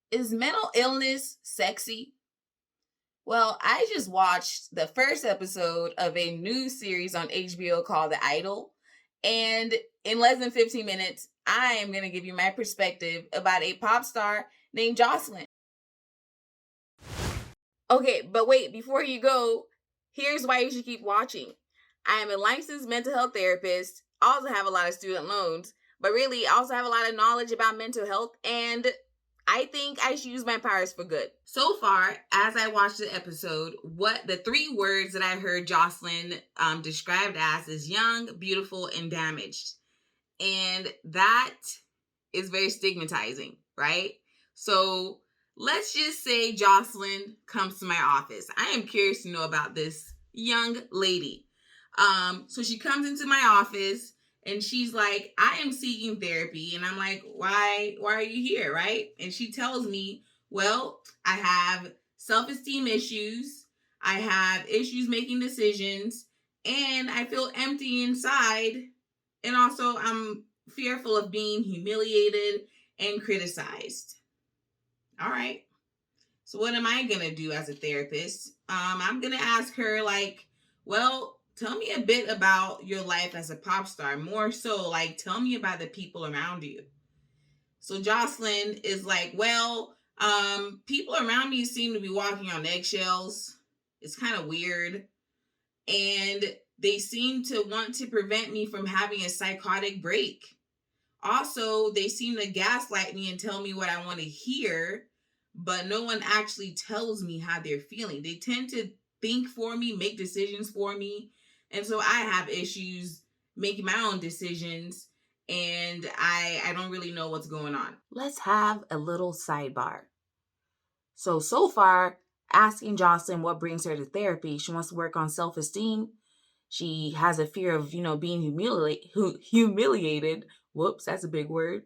Is mental illness sexy? Well, I just watched the first episode of a new series on HBO called The Idol. And in less than 15 minutes, I am going to give you my perspective about a pop star named Joselyn. Okay, but wait, before you go, here's why you should keep watching. I am a licensed mental health therapist. I also have a lot of student loans, but really, I also have a lot of knowledge about mental health, and I think I should use my powers for good. So far, as I watched the episode, what the 3 words that I heard Joselyn described as is young, beautiful, and damaged. And that is very stigmatizing, right? So let's just say Joselyn comes to my office. I am curious to know about this young lady. So she comes into my office and she's like, I am seeking therapy. And I'm like, why are you here? Right. And she tells me, well, I have self-esteem issues. I have issues making decisions and I feel empty inside. And also I'm fearful of being humiliated and criticized. All right. So what am I going to do as a therapist? I'm going to ask her like, well, tell me a bit about your life as a pop star. More so like, tell me about the people around you. So Joselyn is like, well, people around me seem to be walking on eggshells. It's kind of weird. And they seem to want to prevent me from having a psychotic break. Also, they seem to gaslight me and tell me what I want to hear, but no one actually tells me how they're feeling. They tend to think for me, make decisions for me. And so I have issues making my own decisions, and I don't really know what's going on. Let's have a little sidebar. So far, asking Joselyn what brings her to therapy, she wants to work on self-esteem. She has a fear of, being humiliated. Whoops, that's a big word.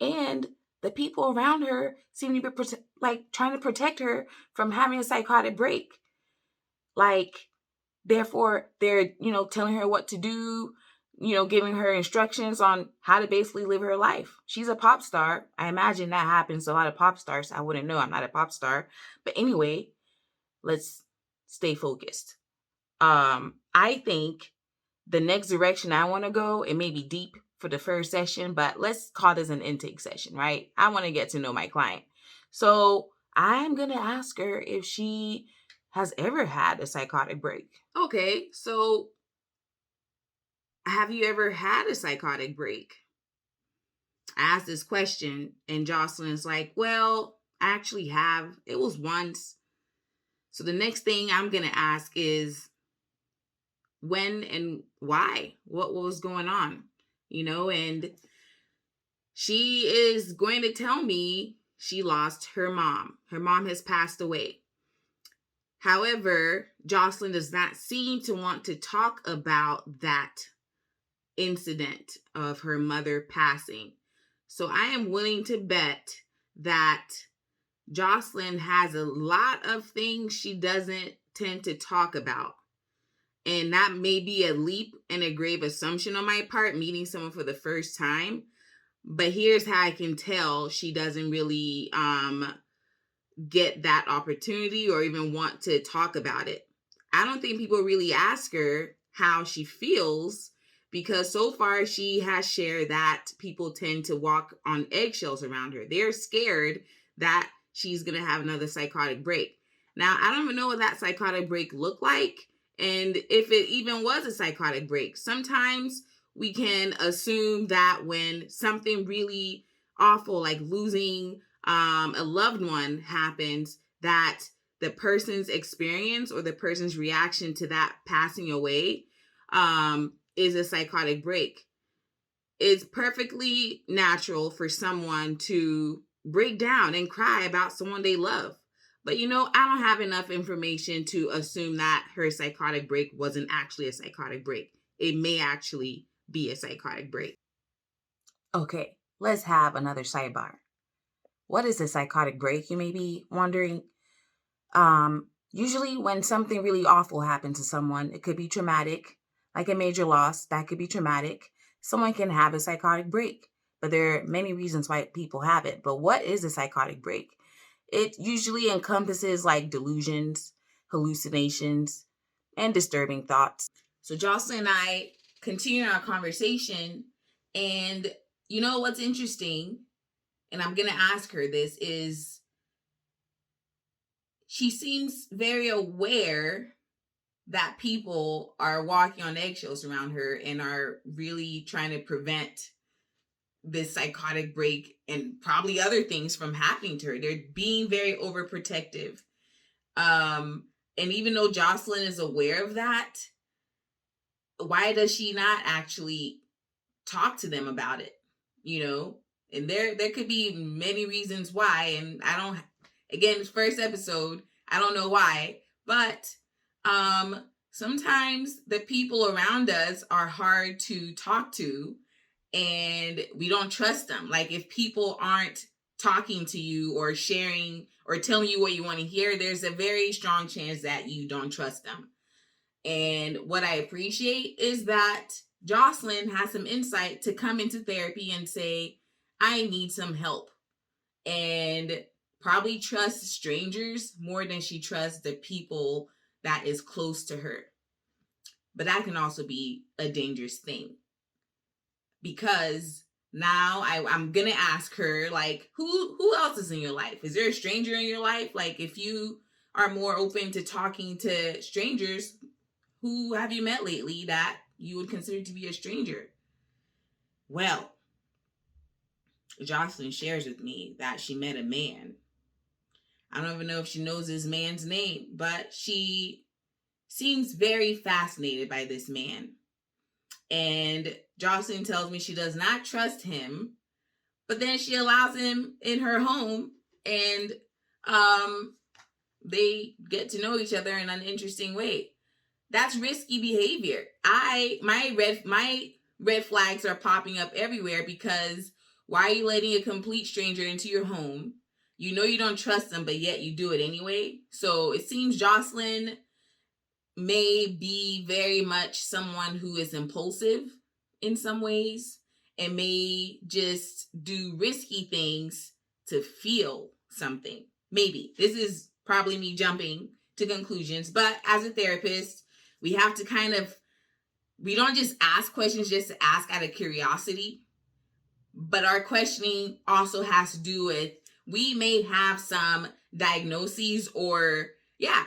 And the people around her seem to be trying to protect her from having a psychotic break. Therefore, they're, telling her what to do, giving her instructions on how to basically live her life. She's a pop star. I imagine that happens to a lot of pop stars. I wouldn't know. I'm not a pop star. But anyway, let's stay focused. I think the next direction I want to go, it may be deep for the first session, but let's call this an intake session, right? I want to get to know my client. So I'm going to ask her if she has ever had a psychotic break. Okay, so have you ever had a psychotic break? I asked this question and Joselyn's like, well, I actually have. It was once. So the next thing I'm going to ask is, when and why? What was going on? And she is going to tell me she lost her mom. Her mom has passed away. However, Joselyn does not seem to want to talk about that incident of her mother passing. So I am willing to bet that Joselyn has a lot of things she doesn't tend to talk about. And that may be a leap and a grave assumption on my part, meeting someone for the first time. But here's how I can tell she doesn't really get that opportunity or even want to talk about it. I don't think people really ask her how she feels, because so far she has shared that people tend to walk on eggshells around her. They're scared that she's going to have another psychotic break. Now, I don't even know what that psychotic break looked like, and if it even was a psychotic break. Sometimes we can assume that when something really awful, like losing a loved one, happens, that the person's experience or the person's reaction to that passing away is a psychotic break. It's perfectly natural for someone to break down and cry about someone they love. But I don't have enough information to assume that her psychotic break wasn't actually a psychotic break. It may actually be a psychotic break. Okay, let's have another sidebar. What is a psychotic break, you may be wondering? Usually when something really awful happens to someone, it could be traumatic, like a major loss, that could be traumatic. Someone can have a psychotic break, but there are many reasons why people have it. But what is a psychotic break? It usually encompasses like delusions, hallucinations, and disturbing thoughts. So Jocelyn and I continue our conversation, and you know what's interesting, and I'm gonna ask her this, is she seems very aware that people are walking on eggshells around her and are really trying to prevent this psychotic break and probably other things from happening to her. They're being very overprotective. And even though Jocelyn is aware of that, why does she not actually talk to them about it? You know, and there could be many reasons why, and I don't, again, first episode, I don't know why, but sometimes the people around us are hard to talk to and we don't trust them. Like if people aren't talking to you or sharing or telling you what you want to hear, there's a very strong chance that you don't trust them. And what I appreciate is that Jocelyn has some insight to come into therapy and say, I need some help. And probably trust strangers more than she trusts the people that is close to her. But that can also be a dangerous thing. Because now I'm going to ask her, like, who else is in your life? Is there a stranger in your life? Like, if you are more open to talking to strangers, who have you met lately that you would consider to be a stranger? Well, Jocelyn shares with me that she met a man. I don't even know if she knows this man's name, but she seems very fascinated by this man. And Jocelyn tells me she does not trust him, but then she allows him in her home, and they get to know each other in an interesting way. That's risky behavior. My red flags are popping up everywhere, because why are you letting a complete stranger into your home? You know you don't trust them, but yet you do it anyway. So it seems Jocelyn may be very much someone who is impulsive in some ways and may just do risky things to feel something. Maybe. This is probably me jumping to conclusions, but as a therapist, we have to we don't just ask questions just to ask out of curiosity, but our questioning also has to do with, we may have some diagnoses or,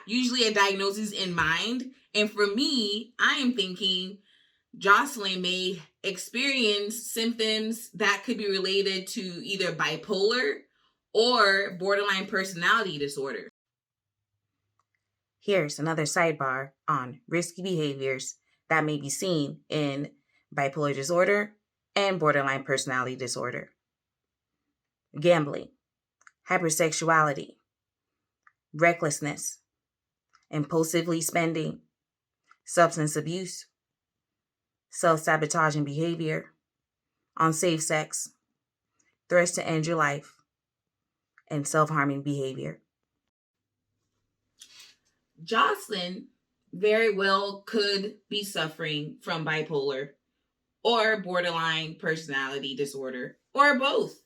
usually a diagnosis in mind. And for me, I am thinking Jocelyn may experience symptoms that could be related to either bipolar or borderline personality disorder. Here's another sidebar on risky behaviors that may be seen in bipolar disorder and borderline personality disorder. Gambling, hypersexuality, recklessness, impulsively spending, substance abuse, self-sabotaging behavior, unsafe sex, threats to end your life, and self-harming behavior. Jocelyn very well could be suffering from bipolar or borderline personality disorder, or both,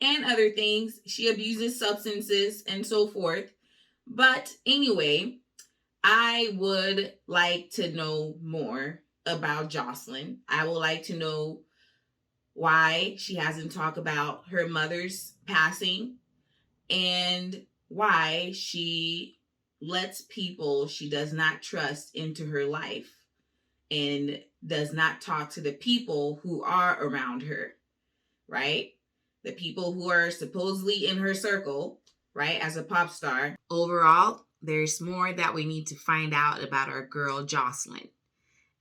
and other things. She abuses substances and so forth. But anyway, I would like to know more about Jocelyn. I would like to know why she hasn't talked about her mother's passing and why she lets people she does not trust into her life and does not talk to the people who are around her, right? The people who are supposedly in her circle, right, as a pop star. Overall, there's more that we need to find out about our girl Jocelyn.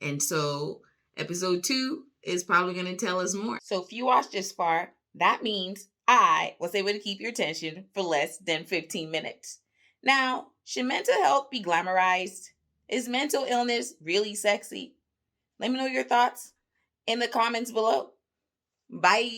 And so episode 2 is probably going to tell us more. So if you watched this far, that means I was able to keep your attention for less than 15 minutes. Now, should mental health be glamorized? Is mental illness really sexy? Let me know your thoughts in the comments below. Bye.